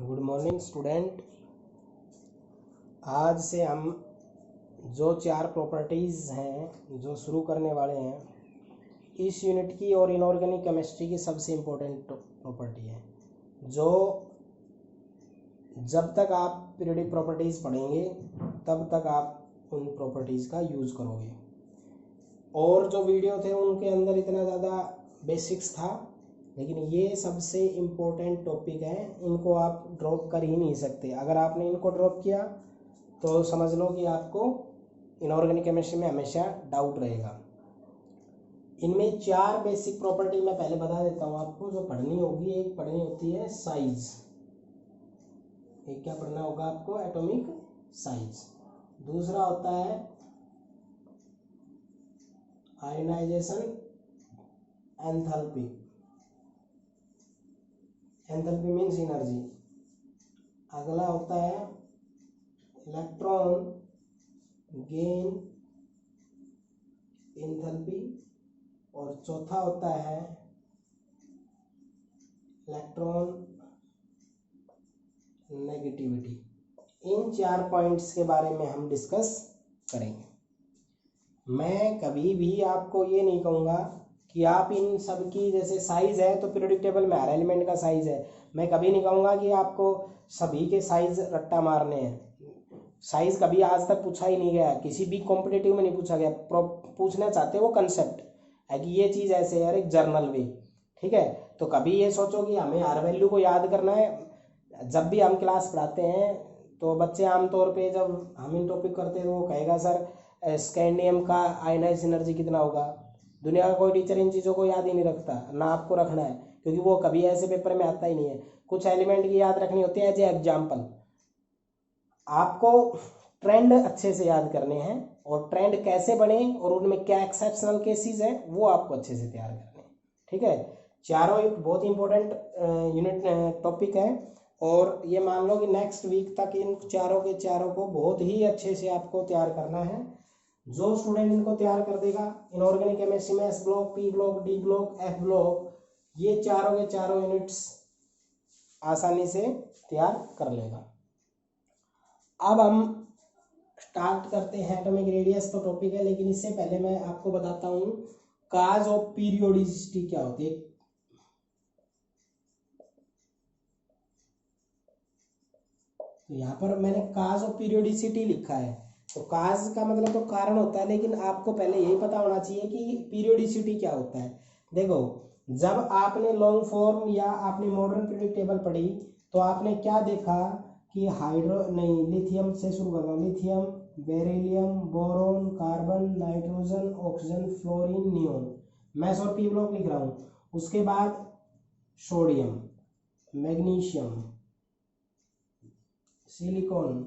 Good morning student. आज से हम जो 4 प्रॉपर्टीज़ हैं जो शुरू करने वाले हैं इस यूनिट की और इनऑर्गेनिक केमिस्ट्री की सबसे इम्पोर्टेंट प्रॉपर्टी है, जो जब तक आप पीरियोडिक प्रॉपर्टीज़ पढ़ेंगे तब तक आप उन प्रॉपर्टीज़ का यूज़ करोगे। और जो वीडियो थे उनके अंदर इतना ज़्यादा बेसिक्स था, लेकिन ये सबसे इम्पोर्टेंट टॉपिक है, इनको आप ड्रॉप कर ही नहीं सकते। अगर आपने इनको ड्रॉप किया तो समझ लो कि आपको इनऑर्गेनिक केमिस्ट्री में हमेशा डाउट रहेगा। इनमें 4 बेसिक प्रॉपर्टी मैं पहले बता देता हूँ आपको जो पढ़नी होगी। एक पढ़नी होती है साइज, एक क्या पढ़ना होगा आपको, एटॉमिक साइज। दूसरा होता है ionization enthalpy, enthalpy means energy. अगला होता है इलेक्ट्रॉन गेन एंथैल्पी, और चौथा होता है इलेक्ट्रॉन नेगेटिविटी। इन 4 पॉइंट्स के बारे में हम डिस्कस करेंगे। मैं कभी भी आपको ये नहीं कहूँगा कि आप इन सब की, जैसे साइज है तो पीरियोडिक टेबल में हर एलिमेंट का साइज है, मैं कभी नहीं कहूँगा कि आपको सभी के साइज रट्टा मारने हैं। साइज कभी आज तक पूछा ही नहीं गया, किसी भी कॉम्पिटिटिव में नहीं पूछा गया। पूछना चाहते वो कंसेप्ट है कि ये चीज़ ऐसे है, एक जर्नल वे, ठीक है। तो कभी ये सोचो कि हमें हर वैल्यू को याद करना है। जब भी हम क्लास पढ़ाते हैं तो बच्चे आमतौर पे जब हम इन टॉपिक करते हैं तो वो कहेगा सर स्कैंडियम का आयनाइज एनर्जी कितना होगा। दुनिया का कोई टीचर इन चीज़ों को याद ही नहीं रखता, ना आपको रखना है, क्योंकि वो कभी ऐसे पेपर में आता ही नहीं है। कुछ एलिमेंट की याद रखनी होती है एज ए एग्जाम्पल। आपको ट्रेंड अच्छे से याद करने हैं, और ट्रेंड कैसे बने और उनमें क्या एक्सेप्शनल केसेस हैं वो आपको अच्छे से तैयार करने हैं, ठीक है। चारों एक बहुत इंपॉर्टेंट यूनिट टॉपिक है, और ये मान लो कि नेक्स्ट वीक तक इन चारों को बहुत ही अच्छे से आपको तैयार करना है। जो स्टूडेंट इनको तैयार कर देगा इनऑर्गेनिक केमिस्ट्री में S block, P block, D block, F block, ये चारों के चारों यूनिट्स आसानी से तैयार कर लेगा। अब हम स्टार्ट करते हैं। एटॉमिक रेडियस तो टॉपिक है, लेकिन इससे पहले मैं आपको बताता हूँ काज ऑफ पीरियोडिसिटी क्या होती है। तो यहाँ पर मैंने काज ऑफ पीरियोडिसिटी लिखा है, तो काज का मतलब तो कारण होता है, लेकिन आपको पहले यही पता होना चाहिए कि पीरियोडिसिटी क्या होता है। देखो, जब आपने लॉन्ग फॉर्म या आपने मॉडर्न पीरियोडिक टेबल पढ़ी तो आपने क्या देखा कि लिथियम से शुरू करता हूँ। Lithium, beryllium, boron, carbon, nitrogen, oxygen, fluorine, neon. मैं और पी ब्लॉक लिख रहा हूँ। उसके बाद sodium, magnesium, silicon,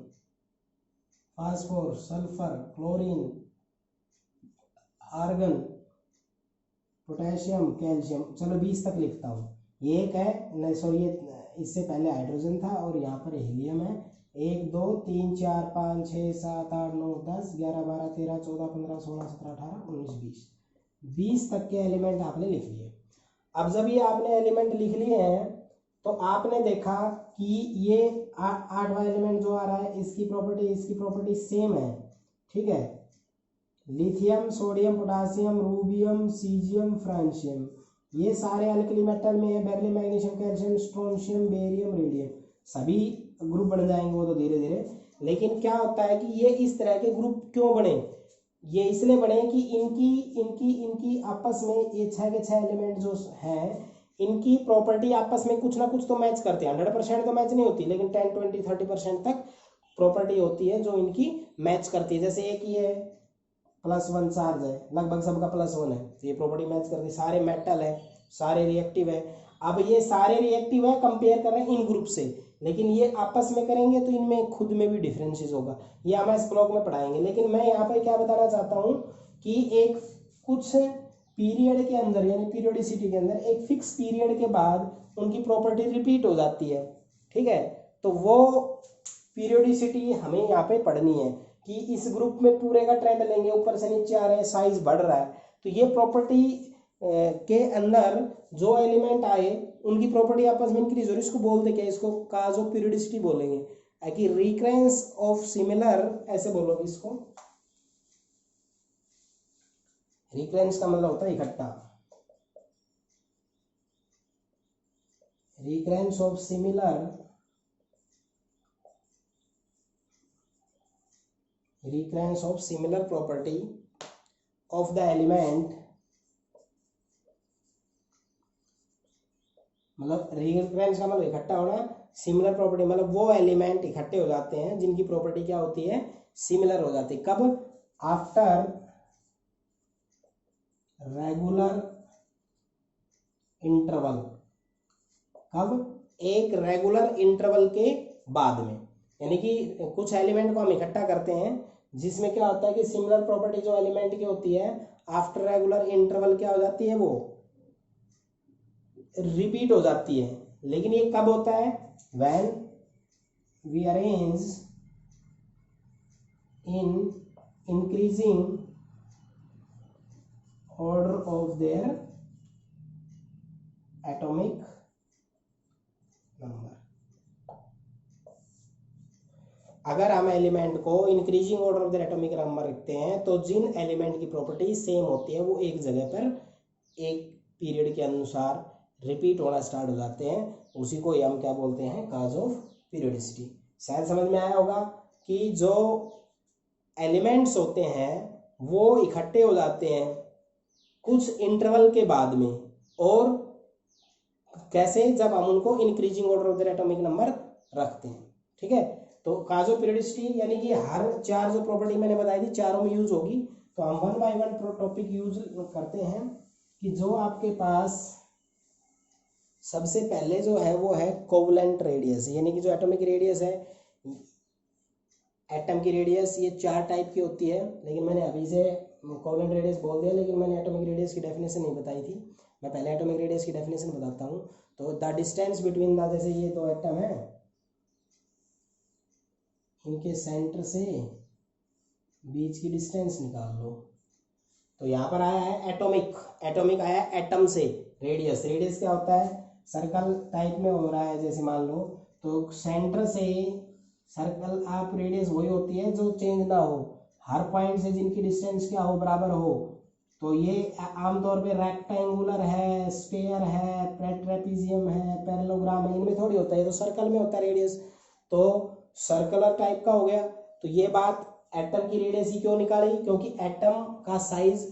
phosphor, sulphur, chlorine, argon, potassium, calcium. चलो 20 तक लिखता हूँ। ये एक है, नहीं सॉरी, ये इससे पहले हाइड्रोजन था, और यहाँ पर हीलियम है। 1 2 3 4 5 6 7 8 9 10 11 12 13 14 15 16 17 18 19 20 तक के एलिमेंट आपने लिख लिए। अब जब ये आपने एलिमेंट लिख लिए हैं तो आपने देखा कि ये 8वां एलिमेंट जो आ रहा है इसकी प्रॉपर्टी सेम है, ठीक है। Lithium, sodium, potassium, rubidium, caesium, francium, ये सारे अल्कली मेटल में है। Beryllium, magnesium, calcium, strontium, barium, radium, सभी ग्रुप बन जाएंगे वो तो धीरे धीरे। लेकिन क्या होता है कि ये इस तरह के ग्रुप क्यों बने? ये इसलिए बने कि इनकी आपस में ये 6 के 6 एलिमेंट जो हैं इनकी प्रॉपर्टी आपस में कुछ ना कुछ तो मैच करते हैं। 100% तो मैच नहीं होती, लेकिन 10 20 30% तक प्रॉपर्टी होती है जो इनकी मैच करती है। जैसे एक ये +1 चार्ज है, लगभग सबका +1 है, तो ये प्रॉपर्टी मैच करती है। सारे मेटल है, सारे रिएक्टिव है। अब ये सारे रिएक्टिव है, कंपेयर कर रहे हैं इन ग्रुप से, लेकिन ये आपस में करेंगे तो इनमें खुद में भी डिफरेंसेस होगा। ये हम इस ब्लॉक में पढ़ाएंगे। लेकिन मैं यहाँ पर क्या बताना चाहता हूँ कि एक कुछ पीरियड के अंदर, यानी पीरियोडिसिटी के अंदर, एक फिक्स पीरियड के बाद उनकी प्रॉपर्टी रिपीट हो जाती है, ठीक है। तो वो पीरियोडिसिटी हमें यहाँ पे पढ़नी है कि इस ग्रुप में पूरे का ट्रेंड लेंगे, ऊपर से नीचे आ रहे हैं, साइज बढ़ रहा है, तो ये प्रॉपर्टी के अंदर जो एलिमेंट आए उनकी प्रॉपर्टी आपस में इंक्रीज हो रही है, इसको बोलते क्या, इसको काज ऑफ पीरियडिसिटी बोलेंगे, कि रिकरेंस ऑफ सिमिलर, ऐसे बोलोगे इसको। रिकरेंस का मतलब होता है इकट्ठा, recurrence of similar, recurrence of similar property of the element, मतलब recurrence का मतलब इकट्ठा होना, सिमिलर प्रॉपर्टी मतलब वो एलिमेंट इकट्ठे हो जाते हैं जिनकी प्रॉपर्टी क्या होती है, सिमिलर हो जाती है। कब? After regular interval. कब? एक रेगुलर इंटरवल के बाद में, यानी कि कुछ एलिमेंट को हम इकट्ठा करते हैं जिसमें क्या होता है कि सिमिलर प्रॉपर्टी जो एलिमेंट की होती है आफ्टर रेगुलर इंटरवल क्या हो जाती है, वो रिपीट हो जाती है। लेकिन ये कब होता है? When we arrange in increasing order of their atomic number. अगर हम एलिमेंट को increasing order of the atomic number रखते हैं तो जिन एलिमेंट की प्रॉपर्टी सेम होती है वो एक जगह पर एक पीरियड के अनुसार रिपीट होना स्टार्ट हो जाते हैं, उसी को हम क्या बोलते हैं, काज ऑफ पीरियडिसिटी। शायद समझ में आया होगा कि जो एलिमेंट्स होते हैं वो इकट्ठे हो जाते हैं कुछ इंटरवल के बाद में, और कैसे, जब हम उनको increasing order of the atomic number रखते हैं। ठीक है, तो काज ऑफ पीरियडिसिटी यानी कि हर चार जो प्रॉपर्टी मैंने बताई थी चारों में यूज होगी। तो हम one by one topic use करते हैं कि जो आपके पास सबसे पहले जो है वो है कोवलेंट रेडियस, यानी कि जो एटॉमिक रेडियस है, एटम की रेडियस ये चार टाइप की होती है, लेकिन मैंने अभी से कोवलेंट रेडियस बोल दिया, लेकिन मैंने एटॉमिक रेडियस की डेफिनेशन नहीं बताई थी। मैं पहले एटॉमिक रेडियस की डेफिनेशन बताता हूँ। तो द डिस्टेंस बिटवीन द, जैसे ये दो एटम है, इनके सेंटर से बीच की डिस्टेंस निकाल लो। तो यहाँ पर आया है एटॉमिक, एटॉमिक आया एटम से, रेडियस, रेडियस क्या होता है, सर्कल टाइप में हो रहा है जैसे मान लो, तो सेंटर से सर्कल आप रेडियस वही होती है जो चेंज ना हो, हर पॉइंट से जिनकी डिस्टेंस क्या हो, बराबर हो। तो ये आमतौर पे रेक्टेंगुलर है, स्फीयर है, ट्रेपेजियम है, पैरेललोग्राम है, इनमें थोड़ी होता है, तो सर्कल में होता है रेडियस, तो सर्कुलर टाइप का हो गया। तो ये बात एटम की रेडियस ही क्यों निकाली, क्योंकि एटम का साइज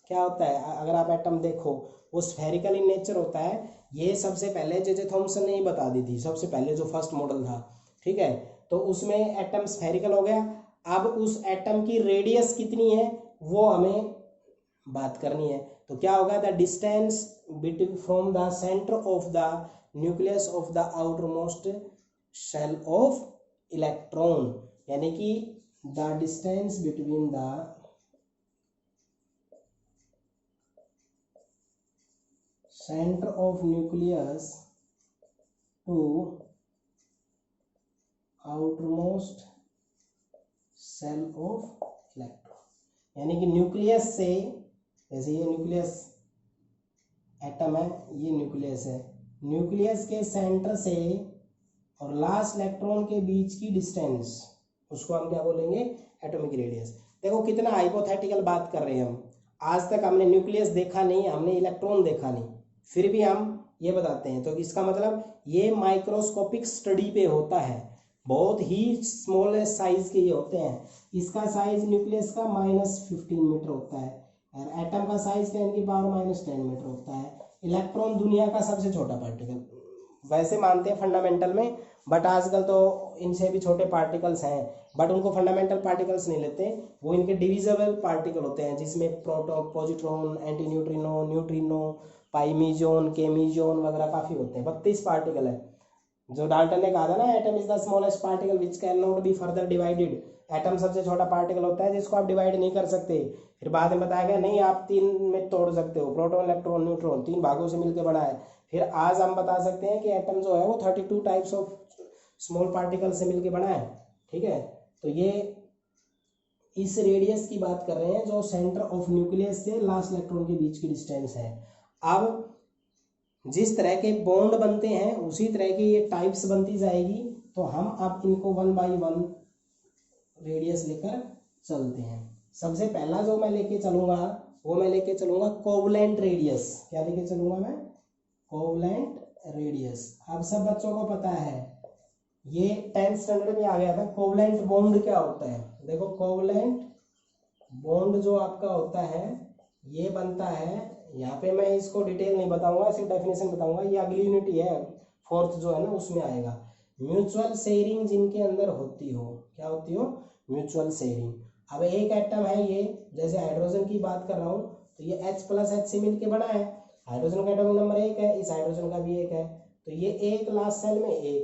क्या होता है, अगर आप एटम देखो वो स्फेरिकल इन नेचर होता है। ये सबसे पहले जे थॉमसन ने ही बता दी थी, सबसे पहले जो फर्स्ट मॉडल था। ठीक है, तो उसमें एटम स्फेरिकल हो गया। अब उस एटम की रेडियस कितनी है वो हमें बात करनी है। तो क्या होगा, the distance between from the centre of the nucleus of the outermost shell of electron, यानी कि the distance between the centre of nucleus to outermost cell of electron, यानी कि न्यूक्लियस से, जैसे ये न्यूक्लियस एटम है, ये nucleus है, न्यूक्लियस के सेंटर से और लास्ट इलेक्ट्रॉन के बीच की डिस्टेंस, उसको हम क्या बोलेंगे, एटॉमिक रेडियस। देखो कितना हाइपोथेटिकल बात कर रहे हैं हम, आज तक हमने न्यूक्लियस देखा नहीं, हमने इलेक्ट्रॉन देखा नहीं, फिर भी हम ये बताते हैं। तो इसका मतलब ये माइक्रोस्कोपिक स्टडी पे होता है, बहुत ही स्मॉल साइज के ये होते हैं। इसका साइज न्यूक्लियस का -15 मीटर होता है, और एटम का साइज 10⁻⁻10 मीटर होता है। इलेक्ट्रॉन दुनिया का सबसे छोटा पार्टिकल वैसे मानते हैं फंडामेंटल में, बट आजकल तो इनसे भी छोटे पार्टिकल्स हैं, बट उनको फंडामेंटल पार्टिकल्स नहीं लेते, वो इनके डिविजिबल पार्टिकल होते हैं, जिसमें proton, positron, anti neutrino, neutrino, pi meson, K meson वगैरह काफ़ी होते हैं। 32 पार्टिकल है। जो डाल्टन ने कहा था ना, atom is the smallest particle which can not be further divided, atom सबसे छोटा पार्टिकल होता है जिसको आप डिवाइड नहीं कर सकते। फिर बाद में बताया गया नहीं, आप 3 में तोड़ सकते हो, प्रोटॉन, इलेक्ट्रॉन, न्यूट्रॉन, 3 भागों से मिलकर बना है। फिर आज हम बता सकते हैं कि एटम जो है वो 32 टाइप्स ऑफ स्मॉल पार्टिकल से मिलकर बना है। ठीक है, तो ये इस रेडियस की बात कर रहे हैं जो सेंटर ऑफ न्यूक्लियस से लास्ट इलेक्ट्रॉन के बीच की डिस्टेंस है। अब जिस तरह के बॉन्ड बनते हैं उसी तरह की ये टाइप्स बनती जाएगी। तो हम अब इनको 1 बाई 1 रेडियस लेकर चलते हैं। सबसे पहला जो मैं लेके चलूंगा वो मैं लेके चलूंगा कोवलेंट रेडियस। क्या लेके चलूंगा मैं? Covalent radius. अब सब बच्चों को पता है, ये 10th स्टैंडर्ड में आ गया था, कोवलेंट बॉन्ड क्या होता है। देखो कोवलेंट बॉन्ड जो आपका होता है ये बनता है, यहाँ पे मैं इसको डिटेल नहीं बताऊंगा, सिर्फ डेफिनेशन बताऊंगा। ये अगली यूनिट है, 4th जो है ना उसमें आएगा। म्यूचुअल शेयरिंग जिनके अंदर होती हो, क्या होती हो? Mutual sharing. अब एक एटम है ये, जैसे हाइड्रोजन की बात कर रहा हूँ, तो ये H प्लस H से मिलकर बना है। हाइड्रोजन का एटॉमिक नंबर 1 है, इस हाइड्रोजन का भी 1 है, तो ये एक लास्ट सेल में 1।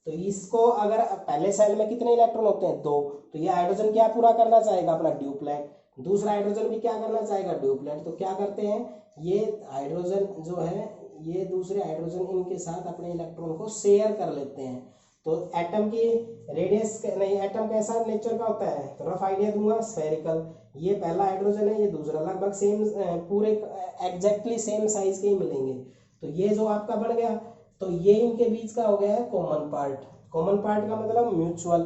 तो इसको अगर पहले सेल में कितने इलेक्ट्रॉन होते हैं? 2। तो ये हाइड्रोजन क्या पूरा करना चाहेगा? अपना ड्यूप्लेट। दूसरा हाइड्रोजन भी क्या करना चाहेगा? ड्यूप्लेट। तो क्या करते हैं, ये हाइड्रोजन जो है ये दूसरे हाइड्रोजन इनके साथ अपने इलेक्ट्रॉन को शेयर कर लेते हैं। तो एटम की रेडियस नहीं, एटम कैसा नेचर का होता है? तो रफ आइडिया दूंगा, स्फेरिकल। ये पहला हाइड्रोजन है, ये दूसरा, लगभग सेम, पूरे एग्जैक्टली सेम साइज के ही मिलेंगे। तो ये जो आपका बन गया, तो ये इनके बीच का हो गया है कॉमन पार्ट। कॉमन पार्ट का मतलब म्यूचुअल,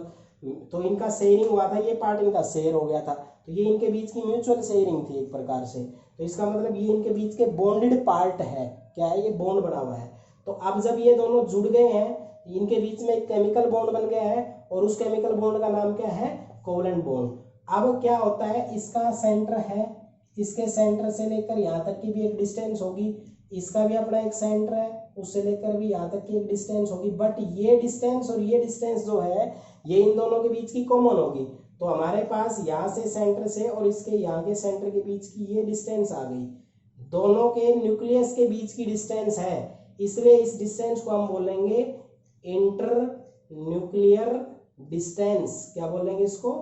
तो इनका शेयरिंग हुआ था, ये पार्ट इनका शेयर हो गया था, तो ये इनके बीच की म्यूचुअल शेयरिंग थी एक प्रकार से। तो इसका मतलब ये इनके बीच के बॉन्डेड पार्ट है। क्या है? ये बॉन्ड बना हुआ है। तो अब जब ये दोनों जुड़ गए हैं, इनके बीच में एक केमिकल बॉन्ड बन गया है, और उस केमिकल बॉन्ड का नाम क्या है? Covalent bond. अब क्या होता है, इसका सेंटर है, इसके सेंटर से लेकर यहाँ तक की भी एक डिस्टेंस होगी, इसका भी अपना एक सेंटर है, उससे लेकर भी यहाँ तक की एक डिस्टेंस होगी। बट ये डिस्टेंस और ये डिस्टेंस जो है ये इन दोनों के बीच की कॉमन होगी। तो हमारे पास यहाँ से सेंटर से और इसके यहाँ के सेंटर के बीच की ये डिस्टेंस आ गई, दोनों के न्यूक्लियस के बीच की डिस्टेंस है, इसलिए इस डिस्टेंस को हम बोलेंगे इंटर न्यूक्लियर डिस्टेंस। क्या बोलेंगे इसको?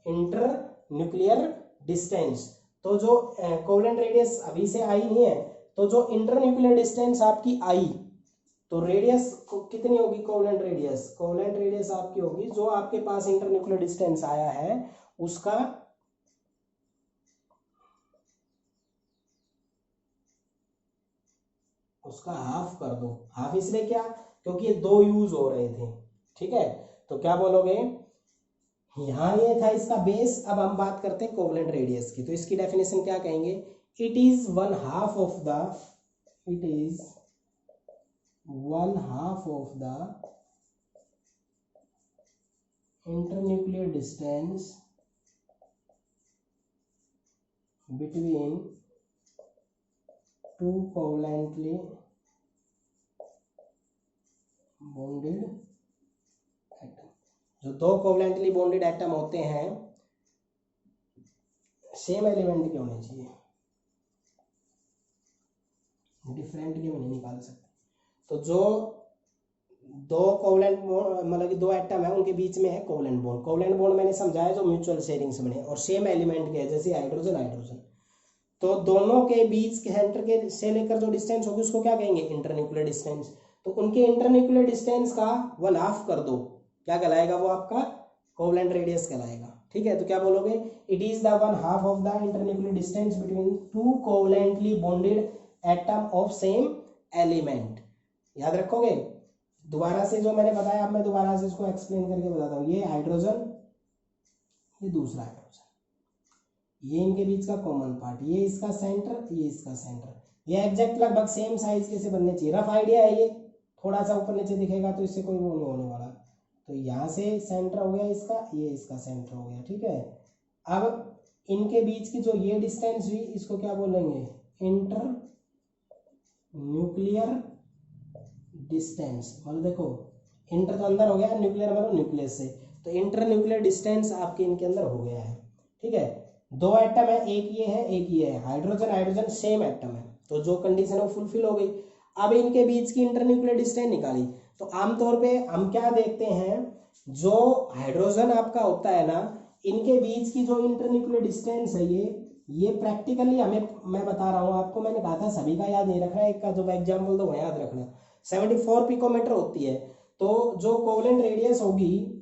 Inter nuclear distance. तो जो कोवलेंट रेडियस अभी से आई नहीं है, तो जो इंटर न्यूक्लियर डिस्टेंस आपकी आई, तो रेडियस कितनी होगी? कोवलेंट रेडियस, कोवलेंट रेडियस आपकी होगी जो आपके पास इंटर न्यूक्लियर डिस्टेंस आया है उसका हाफ कर दो। हाफ इसलिए क्या? क्योंकि ये दो यूज हो रहे थे। ठीक है, तो क्या बोलोगे? यहाँ ये था इसका बेस। अब हम बात करते हैं कोवलेंट रेडियस की, तो इसकी डेफिनेशन क्या कहेंगे? It is one half of the internuclear distance between two covalently bonded atom। जो दो कोवलेंटली बॉन्डेड एटम होते हैं सेम एलिमेंट के होने चाहिए, डिफरेंट के नहीं निकाल सकते। तो जो दो कोवलेंट मतलब कि दो एटम है उनके बीच में है कोवलेंट बॉन्ड। कोवलेंट बॉन्ड मैंने समझाया जो म्यूचुअल शेयरिंग से बने और सेम एलिमेंट के है, जैसे हाइड्रोजन हाइड्रोजन। तो दोनों के बीच के सेंटर के से लेकर जो डिस्टेंस होगी उसको क्या कहेंगे? Internuclear distance. तो उनके इंटरन्यूक्लियर डिस्टेंस का 1/2 कर दो, क्या कहलाएगा? वो आपका कोवलेंट रेडियस कहलाएगा। ठीक है, तो क्या बोलोगे? It is the 1/2 of the internuclear distance between two covalently bonded atom of same element. याद रखोगे? दोबारा से जो मैंने बताया, अब मैं दोबारा से इसको एक्सप्लेन करके बताता हूँ। ये हाइड्रोजन, ये दूसरा हाइड्रोजन, ये इनके बीच का कॉमन पार्ट, ये इसका सेंटर, ये इसका सेंटर, ये एग्जैक्ट लगभग सेम साइज के से बनने चाहिए। रफ आइडिया है ये, थोड़ा सा ऊपर नीचे दिखेगा तो इससे कोई वो नहीं होने वाला। तो यहाँ से सेंटर हो गया इसका, ये इसका सेंटर हो गया। ठीक है, अब इनके बीच की जो ये डिस्टेंस हुई इसको क्या बोलेंगे? Inter nuclear distance. मतलब देखो इंटर तो अंदर हो गया, न्यूक्लियर मतलब न्यूक्लियस से, तो इंटर न्यूक्लियर डिस्टेंस आपके इनके अंदर हो गया है। ठीक है, दो एटम है, एक ये है एक ये है, हाइड्रोजन हाइड्रोजन सेम एटम है, तो जो कंडीशन है वो फुलफिल हो गई। अब इनके बीच की इंटर न्यूक्लियर डिस्टेंस निकाली, तो आमतौर पे हम क्या देखते हैं, जो हाइड्रोजन आपका होता है ना, इनके बीच की जो इंटर न्यूक्लियर डिस्टेंस है ये प्रैक्टिकली हमें, मैं बता रहा हूँ आपको, मैंने कहा था सभी का याद नहीं रखना, एक का जो एग्जाम्पल दो याद रखना, 74 पिकोमीटर होती है। तो जो कोवलेंट रेडियस होगी,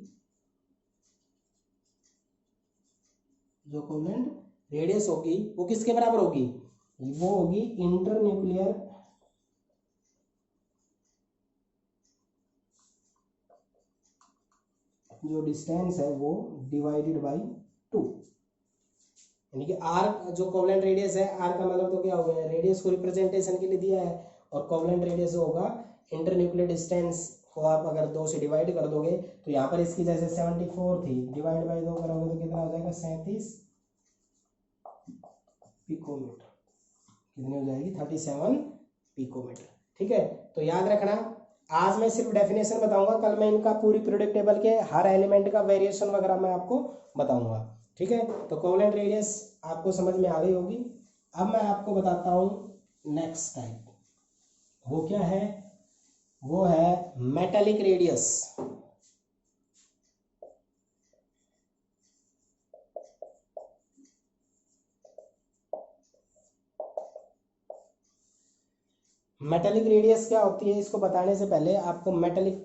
जो कोवलेंट रेडियस होगी वो किसके बराबर होगी? वो होगी इंटर न्यूक्लियर जो डिस्टेंस है वो डिवाइडेड बाई 2, यानी कि आर जो कोवलेंट रेडियस है, आर का मतलब तो क्या हो गया, रेडियस को रिप्रेजेंटेशन के लिए दिया है, और कोवलेंट रेडियस होगा इंटरन्यूक्लियर डिस्टेंस को आप अगर 2 से डिवाइड कर दोगे तो यहाँ पर इसकी जैसे 74 थी, डिवाइड बाई 2 करोगे तो कितना हो जाएगा 37 पिकोमीटर, कितनी हो जाएगी 37 पिकोमीटर। ठीक है, तो याद रखना आज मैं सिर्फ डेफिनेशन बताऊंगा, कल मैं इनका पूरी पीरियोडिक टेबल के हर एलिमेंट का वेरिएशन वगैरह मैं आपको बताऊंगा। ठीक है, तो कोवलेंट रेडियस आपको समझ में आ गई होगी। अब मैं आपको बताता हूं नेक्स्ट टाइप, वो क्या है, वो है मेटालिक रेडियस। मेटालिक रेडियस क्या होती है, इसको बताने से पहले आपको मेटालिक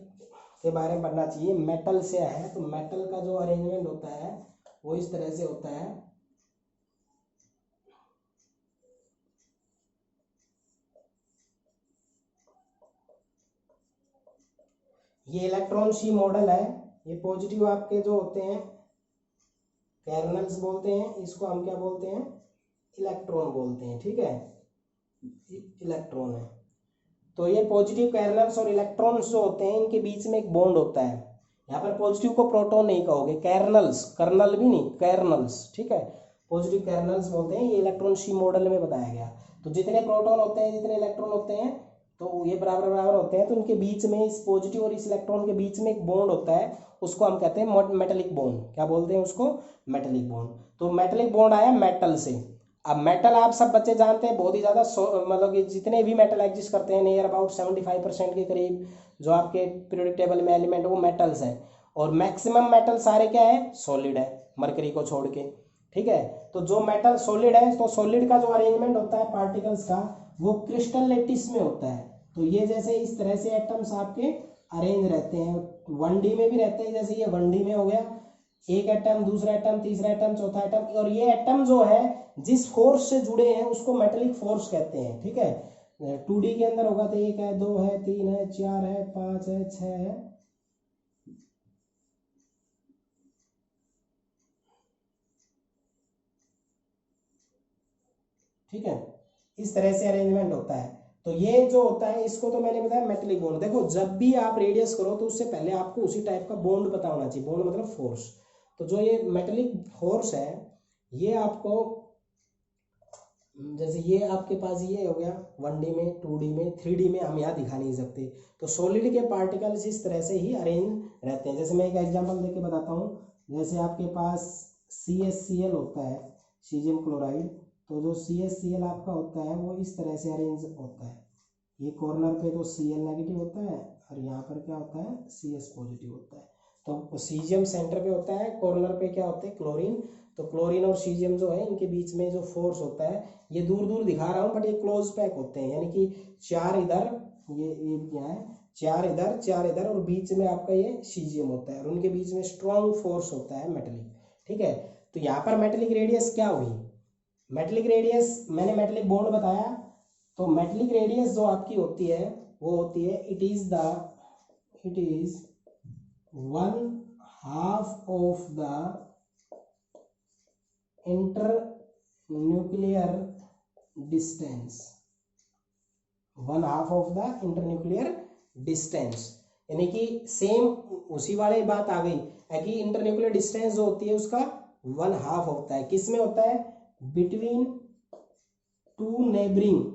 के बारे में पढ़ना चाहिए। मेटल से है तो मेटल का जो अरेंजमेंट होता है वो इस तरह से होता है, ये इलेक्ट्रॉन शी मॉडल है। ये पॉजिटिव आपके जो होते हैं कैर्नल्स बोलते हैं, इसको हम क्या बोलते हैं, इलेक्ट्रॉन बोलते हैं। ठीक है, इलेक्ट्रॉन है, तो ये पॉजिटिव कैर्नल्स और इलेक्ट्रॉन्स जो होते हैं इनके बीच में एक बॉन्ड होता है। यहाँ पर पॉजिटिव को प्रोटॉन नहीं कहोगे, कैर्नल्स, कर्नल भी नहीं, कैर्नल्स। ठीक है, पॉजिटिव कैर्नल्स बोलते हैं, ये इलेक्ट्रॉन शी मॉडल में बताया गया। तो जितने प्रोटॉन होते हैं जितने इलेक्ट्रॉन होते हैं तो ये बराबर बराबर होते हैं, तो उनके बीच में इस पॉजिटिव और इस इलेक्ट्रॉन के बीच में एक बॉन्ड होता है, उसको हम कहते हैं मेटेलिक बॉन्ड। क्या बोलते हैं उसको, मेटेलिक बॉन्ड। तो मेटेलिक बॉन्ड आया मेटल से। अब मेटल आप सब बच्चे जानते हैं बहुत ही ज़्यादा, मतलब कि जितने भी मेटल एग्जिस्ट करते हैं नियर अबाउट 75% के करीब जो आपके पीरियोडिक टेबल में एलिमेंट वो मेटल्स हैं, और मैक्सिमम मेटल सारे क्या है, सॉलिड है, मरकरी को छोड़ के। ठीक है, तो जो मेटल सॉलिड है, तो सॉलिड का जो अरेंजमेंट होता है पार्टिकल्स का वो क्रिस्टल लैटिस में होता है। तो ये जैसे इस तरह से एटम्स आपके अरेंज रहते हैं, 1D में भी रहते हैं, जैसे ये 1D में हो गया, एक एटम, दूसरा एटम, तीसरा एटम, चौथा एटम, और ये एटम जो है जिस फोर्स से जुड़े हैं उसको मेटेलिक फोर्स कहते हैं। ठीक है, 2D के अंदर होगा तो 1 है, 2 है, 3 है, 4 है, 5 है, 6 है। ठीक है, इस तरह से अरेंजमेंट होता है। तो ये जो होता है इसको तो मैंने बताया मेटेलिक बॉन्ड। देखो जब भी आप रेडियस करो तो उससे पहले आपको उसी टाइप का बॉन्ड पता होना चाहिए, बॉन्ड मतलब फोर्स। तो जो ये मेटेलिक फोर्स है ये आपको, जैसे ये आपके पास ये हो गया 1D में, 2D में, 3D में हम यहाँ दिखा नहीं सकते। तो सॉलिड के पार्टिकल्स इस तरह से ही अरेंज रहते हैं। जैसे मैं एक एग्जांपल देके बताता हूँ, जैसे आपके पास CaCl होता है, सीजियम क्लोराइड, तो जो CaCl आपका होता है वो इस तरह से अरेंज होता है। ये कॉर्नर पे तो Cl नेगेटिव होता है और यहाँ पर क्या होता है, Cs पॉजिटिव होता है। तो सीजियम सेंटर पे होता है, कॉर्नर पे क्या होते हैं, क्लोरीन। तो क्लोरीन और सीजियम जो है इनके बीच में जो फोर्स होता है, ये दूर दूर दिखा रहा हूँ बट ये क्लोज पैक होते हैं, यानी कि 4 इधर, ये क्या है, 4 इधर, 4 इधर, और बीच में आपका ये सीजियम होता है, और उनके बीच में स्ट्रॉन्ग फोर्स होता है मेटेलिक। ठीक है, तो यहाँ पर मेटेलिक रेडियस क्या हुई, मेटेलिक रेडियस मैंने मेटेलिक बॉन्ड बताया। तो मेटेलिक रेडियस जो आपकी होती है वो होती है, it is 1/2 of the internuclear distance, 1/2 of the internuclear distance, यानी कि सेम उसी वाली बात आ गई है कि इंटरन्यूक्लियर डिस्टेंस जो होती है उसका 1/2 होता है, किस में होता है, बिटवीन टू नेबरिंग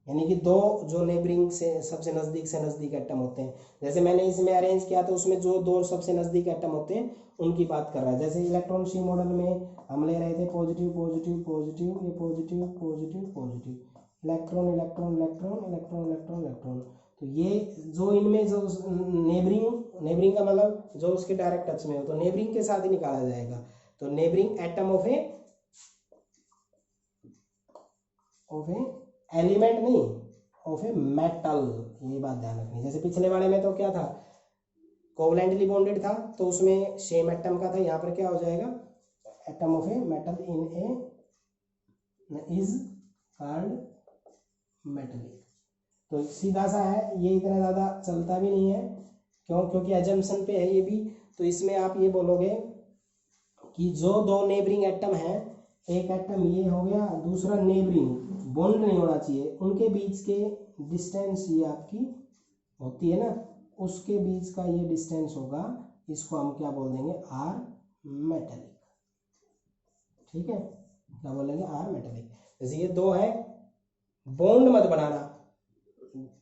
यानी कि दो जो नेबरिंग से सबसे नजदीक एटम होते हैं। जैसे मैंने इसमें अरेंज किया तो उसमें जो दो सबसे नजदीक एटम होते हैं उनकी बात कर रहा है। जैसे इलेक्ट्रॉन शी मॉडल में हम ले रहे थे पॉजिटिव पॉजिटिव पॉजिटिव, ये positive positive positive, electron electron electron electron electron electron. तो ये जो इनमें जो नेबरिंग का मतलब जो उसके डायरेक्ट टच में हो तो नेबरिंग के साथ ही निकाला जाएगा। तो neighbouring atom of A element नहीं, ऑफ ए मेटल, ये बात ध्यान रखनी। जैसे पिछले वाले में तो क्या था, कोवलेंटली बॉन्डेड था तो उसमें सेम एटम का था, यहाँ पर क्या हो जाएगा, atom of a metal in A is called metallic. तो सीधा सा है, ये इतना ज़्यादा चलता भी नहीं है, क्योंकि एजम्पशन पे है ये भी। तो इसमें आप ये बोलोगे कि जो दो नेबरिंग एटम हैं, एक एटम ये हो गया, दूसरा नेबरिंग, बॉन्ड नहीं होना चाहिए, उनके बीच के डिस्टेंस ये आपकी होती है ना, उसके बीच का ये डिस्टेंस होगा, इसको हम क्या बोल देंगे, आर मेटेलिक। ठीक है, क्या बोलेंगे, आर मेटेलिक। जैसे ये दो है, बॉन्ड मत बनाना,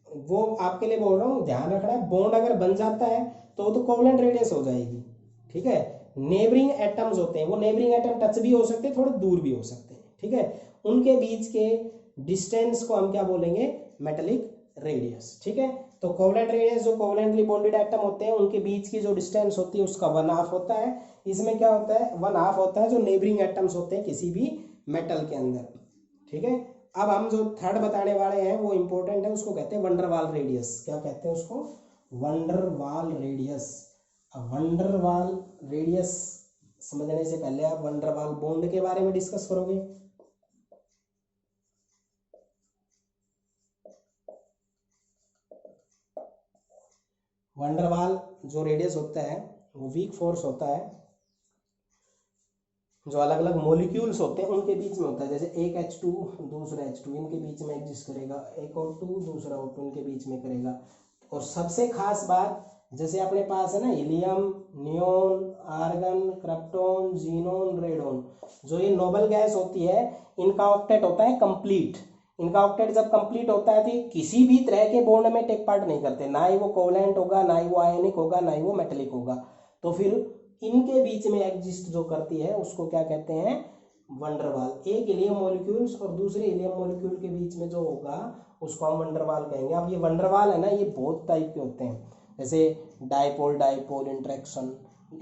वो आपके लिए बोल रहा हूँ, ध्यान रखना है, बॉन्ड अगर बन जाता है तो कोवलेंट रेडियस हो जाएगी। ठीक है, नेबरिंग एटम्स होते हैं, वो नेबरिंग एटम टच भी हो सकते हैं, थोड़े दूर भी हो सकते हैं। ठीक है, उनके बीच के डिस्टेंस को हम क्या बोलेंगे, मेटेलिक रेडियस। ठीक है, तो कोवलेंट रेडियस, जो कोवलेंटली बॉन्डेड एटम होते हैं उनके बीच की जो डिस्टेंस होती है उसका 1/2 होता है। इसमें क्या होता है, 1/2 होता है जो नेबरिंग एटम्स होते हैं किसी भी मेटल के अंदर। ठीक है, अब हम जो थर्ड बताने वाले हैं वो इंपॉर्टेंट है, उसको कहते हैं वंडरवाल रेडियस। क्या कहते हैं उसको, वंडरवाल रेडियस। अब वंडरवाल रेडियस समझने से पहले आप वंडरवाल बॉन्ड के बारे में डिस्कस करोगे। वंडरवाल जो रेडियस होता है वो वीक फोर्स होता है, जो अलग अलग मॉलिक्यूल्स होते हैं उनके बीच में होता है। जैसे एक H2 दूसरा H2 इनके बीच में एग्जिस्ट करेगा, एक O2 दूसरा O2 इनके बीच में करेगा। और सबसे खास बात, जैसे अपने पास है ना helium, neon, argon, krypton, xenon, radon, जो ये नोबल गैस होती है, इनका ऑक्टेट होता है कंप्लीट। इनका ऑक्टेट जब कंप्लीट होता है तो ये किसी भी तरह के बॉन्ड में टेक पार्ट नहीं करते, ना ही वो कोवलेंट होगा, ना ही वो आयनिक होगा, ना ही वो मेटेलिक होगा। तो फिर इनके बीच में एग्जिस्ट जो करती है उसको क्या कहते हैं, वंडरवाल। एक हीलियम मॉलिक्यूल्स और दूसरे हीलियम मॉलिक्यूल के बीच में जो होगा उसको हम वंडरवाल कहेंगे। अब ये वंडरवाल है ना, ये बहुत टाइप के होते हैं, जैसे dipole dipole interaction,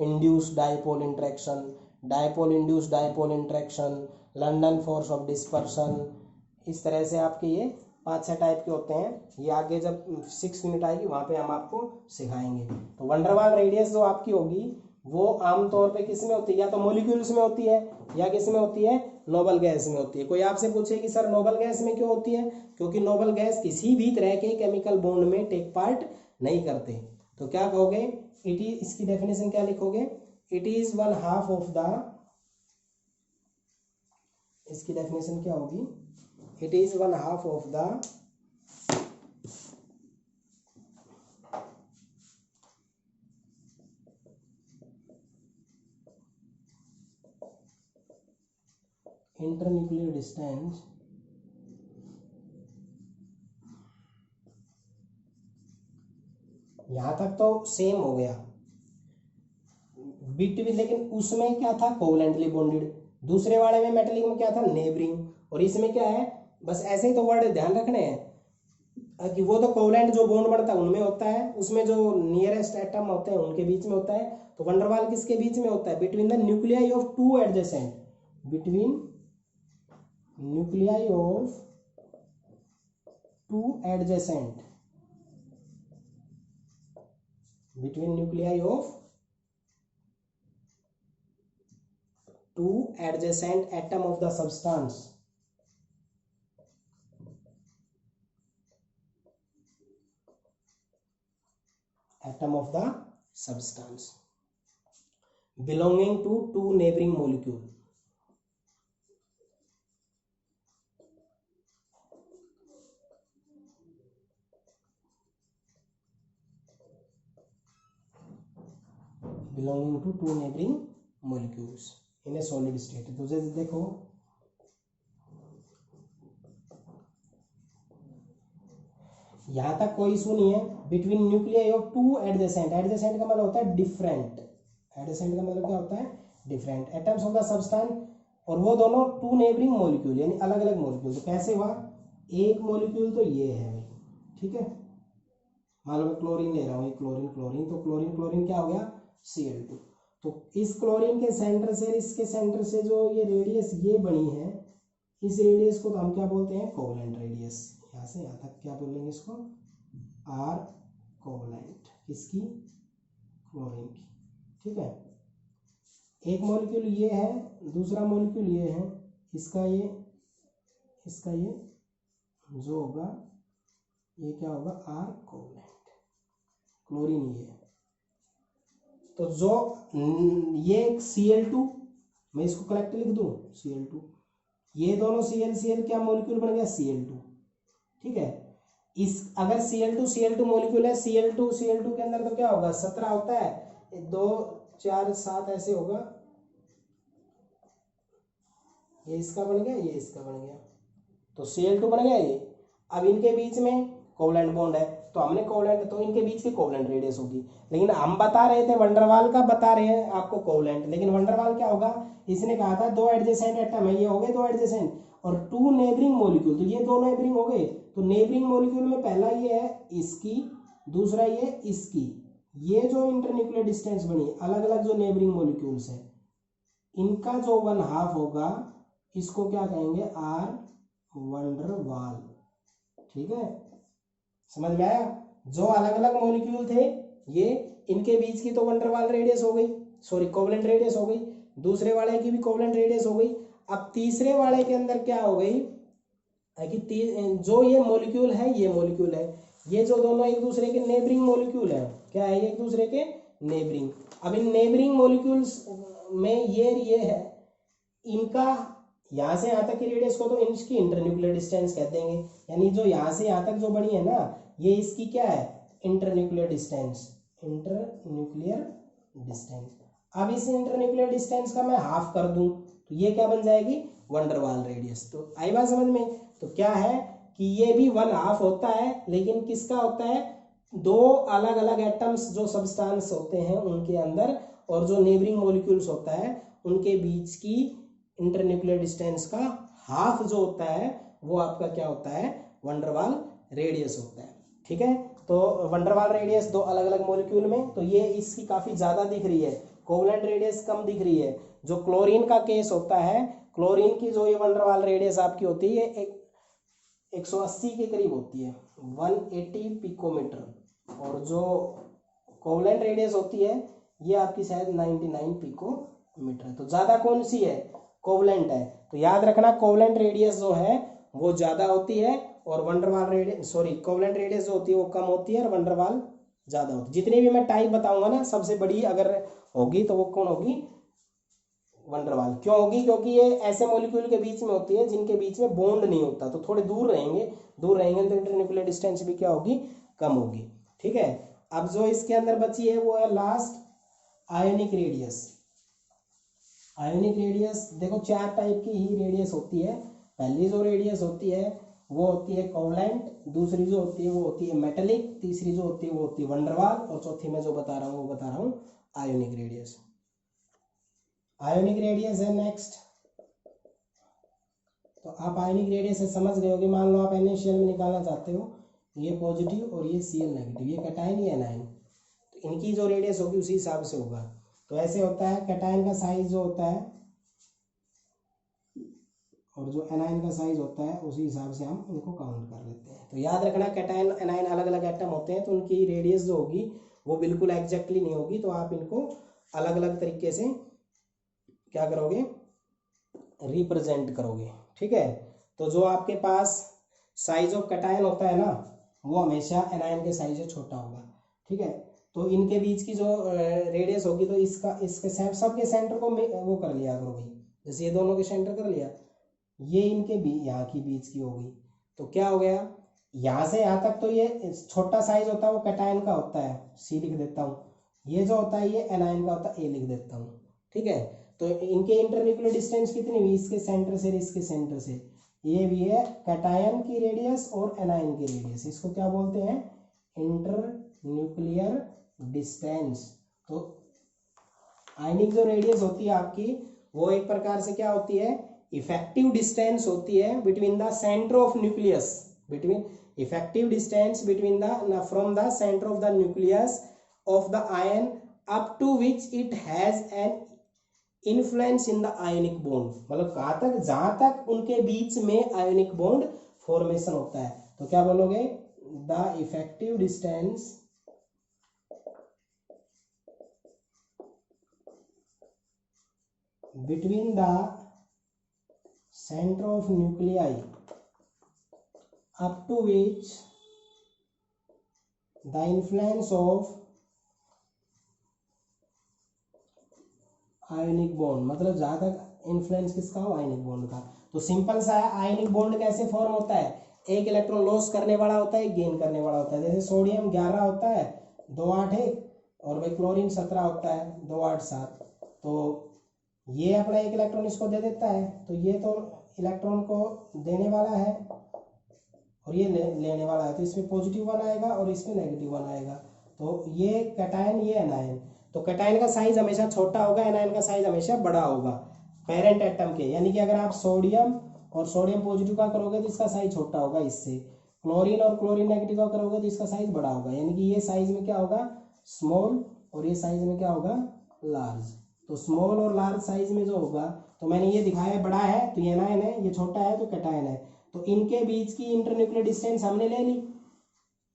induce dipole interaction, dipole induce dipole interaction, London force of dispersion. इस तरह से आपके ये 5-6 टाइप के होते हैं। ये आगे जब 6 यूनिट आएगी वहाँ पे हम आपको सिखाएंगे। तो वंडरवाल रेडियस जो आपकी होगी वो आमतौर पे किस में होती है, या तो मॉलिक्यूल्स में होती है या किस में होती है, नोबल गैस में होती है। कोई आपसे पूछे कि सर नोबल गैस में क्यों होती है, क्योंकि नोबल गैस किसी भी तरह के केमिकल बॉन्ड में टेक पार्ट नहीं करते। तो क्या कहोगे, इट इज, इसकी डेफिनेशन क्या लिखोगे, इट इज 1/2 ऑफ द, इसकी डेफिनेशन क्या होगी, it is 1/2 of the internuclear distance यहां तक तो सेम हो गया बिटवीन, लेकिन उसमें क्या था, कोवलेंटली बॉन्डेड, दूसरे वाले में मेटेलिक में क्या था, नेबरिंग, और इसमें क्या है, बस ऐसे ही तो वर्ड ध्यान रखने हैं कि वो तो कोवलेंट जो बॉन्ड बनता है उनमें होता है, उसमें जो नियरेस्ट एटम होते हैं उनके बीच में होता है। तो वंडरवाल किसके बीच में होता है, between the nuclei of two adjacent, between nuclei of two adjacent, between nuclei of two adjacent atom of the substance, atom of the substance belonging to two neighboring molecule. belonging to two neighboring molecules in a solid state। तो जैसे देखो यहां तक कोई issue नहीं है, between nuclei of two adjacent, adjacent का मतलब होता है डिफरेंट, एडजेसेंट का मतलब क्या होता है, different atoms of the substance, और वो दोनों टू नेबरिंग मॉलिक्यूल यानी अलग अलग मॉलिक्यूल। तो कैसे हुआ, एक मॉलिक्यूल तो ये है भाई, ठीक है, मान लो मैं क्लोरीन ले रहा हूँ, क्लोरीन क्लोरीन, तो क्लोरीन क्लोरीन क्या हो गया, Cl2। तो इस क्लोरीन के सेंटर से इसके सेंटर से जो ये रेडियस ये बनी है, इस रेडियस को तो हम क्या बोलते हैं, कोवलेंट रेडियस। यहाँ से यहाँ तक क्या बोलेंगे इसको, आर कोवलेंट, किसकी, क्लोरीन की। ठीक है, एक मॉलिक्यूल ये है, दूसरा मॉलिक्यूल ये है, इसका ये जो होगा ये क्या होगा, आर कोवलेंट, क्लोरीन ये। तो जो ये Cl2, मैं इसको करेक्ट लिख दूं Cl2, ये दोनों Cl क्या मॉलिक्यूल बन गया Cl2, ठीक है। इस अगर Cl2 मॉलिक्यूल है, Cl2 के अंदर तो क्या होगा 17 होता है, 2 4 7 ऐसे होगा, ये इसका बन गया, ये इसका बन गया, तो Cl2 बन गया ये। अब इनके बीच में कोवलेंट बॉन्ड है, तो हमने कोवलेंट, तो इनके बीच की कोवलेंट रेडियस होगी। लेकिन हम बता रहे थे वंडरवाल का, बता रहे हैं आपको कोवलेंट, लेकिन वंडरवाल क्या होगा, इसने कहा था 2 एडजेसेंट एटम है, ये हो गए 2 एडजेसेंट, और 2 नेबरिंग मॉलिक्यूल, तो ये दोनों नेबरिंग हो गए। तो नेबरिंग मॉलिक्यूल में पहला ये है इसकी, दूसरा ये इसकी, ये जो इंटरन्यूक्लियर डिस्टेंस बनी अलग अलग जो नेबरिंग मॉलिक्यूल्स है, इनका जो 1/2 होगा, इसको क्या कहेंगे, आर वंडरवाल, ठीक है, समझ में आया। जो अलग अलग मॉलिक्यूल थे ये, इनके बीच की तो वंडरवाल रेडियस हो गई, सॉरी कोवलेंट रेडियस हो गई, दूसरे वाले की भी कोवलेंट रेडियस हो गई। अब तीसरे वाले के अंदर क्या हो गई कि जो ये मॉलिक्यूल है, ये मॉलिक्यूल है, ये जो दोनों एक दूसरे के नेबरिंग मॉलिक्यूल है, क्या है, एक दूसरे के नेबरिंग। अब इन नेबरिंग मॉलिक्यूल्स में ये है, इनका यहाँ से यहाँ तक की रेडियस को तो इसकी इंटरन्यूक्लियर डिस्टेंस कह देंगे, यानी जो यहाँ से यहाँ तक जो बनी है ना, ये इसकी क्या है, इंटरन्यूक्लियर डिस्टेंस, इंटरन्यूक्लियर डिस्टेंस। अब इस इंटरन्यूक्लियर डिस्टेंस का मैं हाफ कर दूं, तो ये क्या बन जाएगी, वंडरवाल रेडियस। तो आई बात समझ में। तो क्या है कि ये भी 1/2 होता है, लेकिन किसका होता है, 2 अलग अलग एटम्स जो सब्सटेंस होते हैं उनके अंदर, और जो नेबरिंग मॉलिक्यूल्स होता है उनके बीच की इंटरन्यूक्लियर डिस्टेंस का हाफ जो होता है, वो आपका क्या होता है, वंडरवाल रेडियस होता है, ठीक है। तो वंडरवाल रेडियस 2 अलग अलग मॉलिक्यूल में, तो ये इसकी काफी ज्यादा दिख रही है, कोवलेंट रेडियस कम दिख रही है। जो क्लोरीन का केस होता है, क्लोरीन की जो ये वंडरवाल रेडियस आपकी होती है 180 के करीब होती है, 180 पिकोमीटर, और जो कोवलेंट रेडियस होती है ये आपकी शायद 99 पिकोमीटर है। तो ज्यादा कौन सी है, कोवलेंट है। तो याद रखना कोवलेंट रेडियस जो है वो ज्यादा होती है, और van der Waals radius, sorry covalent radius जो होती है वो कम होती है, और वंडरवाल ज्यादा होती है। जितनी भी मैं टाइप बताऊंगा ना, सबसे बड़ी अगर होगी तो वो कौन होगी, वंडरवाल। क्यों होगी, क्योंकि ये ऐसे मॉलिक्यूल के बीच में होती है जिनके बीच में बॉन्ड नहीं होता, तो थोड़े दूर रहेंगे तो इंटरन्यूक्लियर डिस्टेंस भी क्या होगी, कम होगी, ठीक है। अब जो इसके अंदर बची है वो है last ionic radius. Ionic radius देखो 4 टाइप की ही रेडियस होती है। पहली जो रेडियस होती है वो होती है कोवलेंट, दूसरी जो होती है वो होती है मेटेलिक, तीसरी जो होती है वो होती है वंडरवाल, और चौथी में जो बता रहा हूँ वो बता रहा हूँ आयोनिक रेडियस। आयोनिक रेडियस है नेक्स्ट। तो आप आयोनिक रेडियस से समझ गए हो कि मान लो आप NaCl में निकालना चाहते हो, ये पॉजिटिव और ये Cl नेगेटिव, ये कैटायन ये एनायन, तो इनकी जो रेडियस होगी उसी हिसाब से होगा। तो ऐसे होता है, कैटायन का साइज जो होता है और जो एनायन का साइज होता है उसी हिसाब से हम उनको काउंट कर लेते हैं। तो याद रखना कैटायन एनायन अलग अलग एटम होते हैं, तो उनकी रेडियस जो होगी वो बिल्कुल एग्जैक्टली नहीं होगी, तो आप इनको अलग अलग तरीके से क्या करोगे, रिप्रेजेंट करोगे, ठीक है। तो जो आपके पास साइज ऑफ कैटायन होता है ना, वो हमेशा एनायन के साइज से छोटा होगा, ठीक है। तो इनके बीच की जो रेडियस होगी, तो इसके सबके सेंटर को वो कर लिया करो भाई, जैसे ये दोनों के सेंटर कर लिया, ये इनके यहाँ की बीच की हो गई, तो क्या हो गया, यहाँ से यहाँ तक तो ये छोटा साइज होता है वो कैटायन का होता है, C लिख देता हूँ, ये जो होता है ये एनायन का होता है, A लिख देता हूँ, ठीक है। तो इनके इंटरन्यूक्लियर डिस्टेंस कितनी हुई, इसके सेंटर से इसके सेंटर से, ये भी है कैटायन की रेडियस और एनायन की रेडियस, इसको क्या बोलते हैं, इंटरन्यूक्लियर डिस्टेंस। तो आयनिक जो रेडियस होती है आपकी, वो एक प्रकार से क्या होती है, इफेक्टिव डिस्टेंस होती है between the centre of nucleus, between effective distance between the from the centre of the nucleus of the ion up to which it has an influence in the ionic bond, मतलब कहाँ तक, जहां तक उनके बीच में ionic bond formation होता है। तो क्या बोलोगे, the effective distance between the center of nuclei up to which the influence of ionic bond, मतलब जहां तक इन्फ्लुएंस किसका हो, आयनिक बॉन्ड का। तो सिंपल सा है, आयनिक बॉन्ड कैसे फॉर्म होता है, एक इलेक्ट्रॉन लॉस करने वाला होता है, एक गेन करने वाला होता है। जैसे सोडियम 11 होता है 2 8 1, और भाई क्लोरीन 17 होता है 2 8 7। तो ये अपना एक इलेक्ट्रॉन इसको दे देता है, तो ये तो इलेक्ट्रॉन को देने वाला है और ये लेने वाला है, तो इसमें पॉजिटिव वन आएगा और इसमें नेगेटिव वन आएगा। तो ये कैटायन, ये एनायन। तो कैटायन का साइज हमेशा छोटा होगा, एनायन का साइज हमेशा बड़ा होगा पेरेंट एटम के। यानी कि अगर आप सोडियम और सोडियम पॉजिटिव का करोगे तो इसका साइज छोटा होगा इससे, क्लोरीन और क्लोरीन नेगेटिव का करोगे तो इसका साइज बड़ा होगा। यानी कि ये साइज में क्या होगा, स्मॉल, और ये साइज में क्या होगा, लार्ज। तो स्मॉल और लार्ज साइज में जो होगा, तो मैंने ये दिखाया बड़ा है तो ये एनायन है, ये छोटा है तो कैटायन है। तो इनके बीच की इंटरन्यूक्लियर डिस्टेंस हमने ले ली।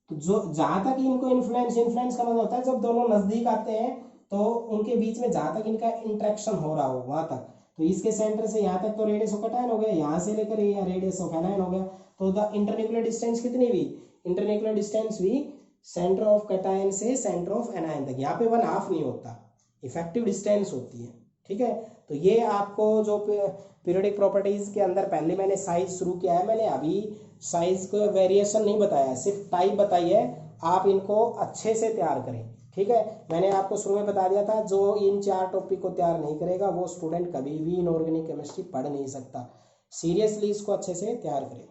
तो जो जहां तक इनको इन्फ्लुएंस का मतलब होता है जब दोनों नजदीक आते हैं तो उनके बीच में जहां तक इनका इंटरेक्शन हो रहा हो वहां तक। तो इसके सेंटर से यहाँ तक तो रेडियस ऑफ कैटायन हो गया, यहाँ से लेकर ये रेडियस ऑफ एनायन हो गया। तो द इंटरन्यूक्लियर डिस्टेंस कितनी हुई, इंटरन्यूक्लियर डिस्टेंस हुई सेंटर ऑफ कैटायन से सेंटर ऑफ एनायन तक। यहाँ पे 1/2 नहीं होता, इफेक्टिव डिस्टेंस होती है। ठीक है, तो ये आपको जो पीरियोडिक प्रॉपर्टीज के अंदर पहले मैंने साइज शुरू किया है, मैंने अभी साइज को वेरिएशन नहीं बताया, सिर्फ टाइप बताई है। आप इनको अच्छे से तैयार करें। ठीक है, मैंने आपको शुरू में बता दिया था जो इन 4 टॉपिक को तैयार नहीं करेगा वो स्टूडेंट कभी भी इनऑर्गेनिक केमिस्ट्री पढ़ नहीं सकता। सीरियसली इसको अच्छे से तैयार करें।